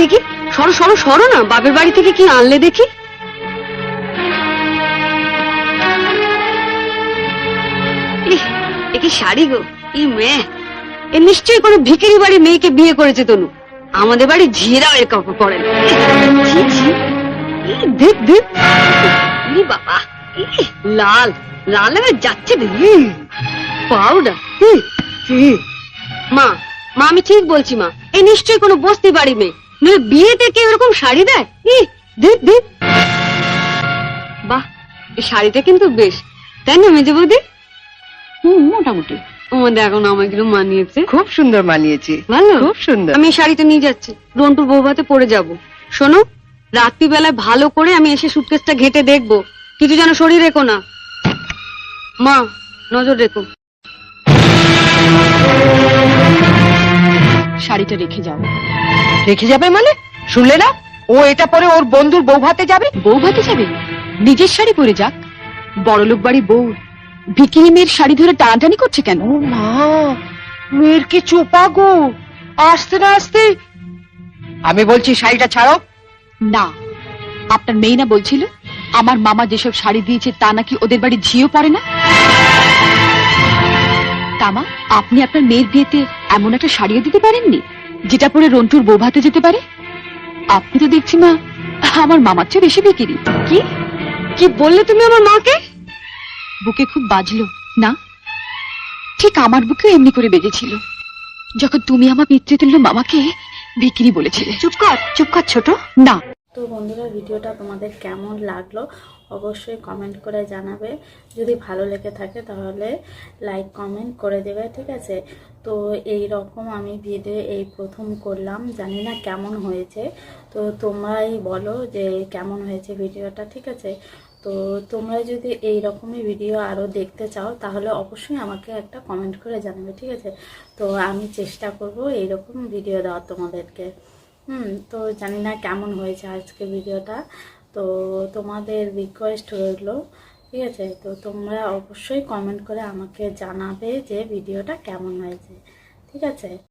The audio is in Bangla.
দেখি দেখি, সরো সরো সরো না, বাপের বাড়ি থেকে কি আনলে দেখি। এ কি শাড়ি গো, ই মেয়ে, এ নিশ্চয়ই কোনো ভিখারি বাড়ির মেয়েকে বিয়ে করেছে তনু। আমাদের বাড়ি ঝিরাও এ কাপড় পরে না। ছি ছি, দেখ দেখ, বাবা লাল লাল যাচ্ছে দেখি পাউডার। মা মা আমি ঠিক বলছি মা, এ নিশ্চয়ই কোনো বস্তি বাড়ি মেয়ে, নইলে বিয়েতে কেউ এরকম শাড়ি দেয়? দেখ দেখ, বাহ এই শাড়িটা কিন্তু বেশ, তাই না মেজে বৌদি? মোটামুটি। ও দেখো না, আমাকে মানিয়েছে, খুব সুন্দর মানিয়েছে, ভালো, খুব সুন্দর। আমি এই শাড়িটা নিয়ে যাচ্ছি, রন্টুর বৌভাতে পরে যাব। শোনো, রাত্রিবেলায় ভালো করে আমি এসে সুটকেসটা ঘেটে দেখবো, কিছু যেন শরীর রেখো না। মা নজর রেখো। শাড়িটা রেখে যাও। রেখে যাবে মানে? শুনলে না, ও এটা পরে ওর বন্ধুর বউ ভাতে যাবে। বউ ভাতে যাবে? নিজের শাড়ি পরে যাক। বড়লোক বাড়ি বউ ভিকিরি মেয়ের শাড়ি ধরে টানাটানি করছে কেন? ও মা, মেয়ের কি চোপা গো, আসতে না আসতে। আমি বলছি শাড়িটা ছাড়ো। না, আপনার মেয়ে না বলছিল আমার মামা যেসব শাড়ি দিয়েছে তা নাকি ওদের বাড়ি ঝিও পড়ে না। তামা, আপনি আপনার মেয়ের বিয়েতে এমন একটা শাড়িও দিতে পারেননি যেটা পরে রন্টুর বউ ভাতে যেতে পারে? আপনি তো দেখছি মা আমার মামার চেয়ে বেশি বিকিরি। কি কি বললে তুমি আমার মাকে? বুকে খুব বাজলো না? ঠিক আমার বুকেও এমনি করে বেজেছিল যখন তুমি আমার পিতৃতুল্য মামাকে বিক্রি বলেছিলে। চুপ কর ছোট। না। তো বন্ধুরা, ভিডিওটা তোমাদের কেমন লাগলো অবশ্যই কমেন্ট করে জানাবে। যদি ভালো লেগে থাকে তাহলে লাইক কমেন্ট করে দেবে, ঠিক আছে? তো এই রকম আমি ভিডিও এই প্রথম করলাম, জানি না কেমন হয়েছে, তো তোমরাই বলো যে কেমন হয়েছে ভিডিওটা, ঠিক আছে? তো তোমরা যদি এই রকমই ভিডিও আরও দেখতে চাও তাহলে অবশ্যই আমাকে একটা কমেন্ট করে জানাবে, ঠিক আছে? তো আমি চেষ্টা করব এই রকম ভিডিও দেওয়ার তোমাদেরকে। তো জানি না কেমন হয়েছে আজকে ভিডিওটা, তো তোমাদের রিকোয়েস্ট রইলো, ঠিক আছে? তো তোমরা অবশ্যই কমেন্ট করে আমাকে জানাবে যে ভিডিওটা কেমন হয়েছে, ঠিক আছে?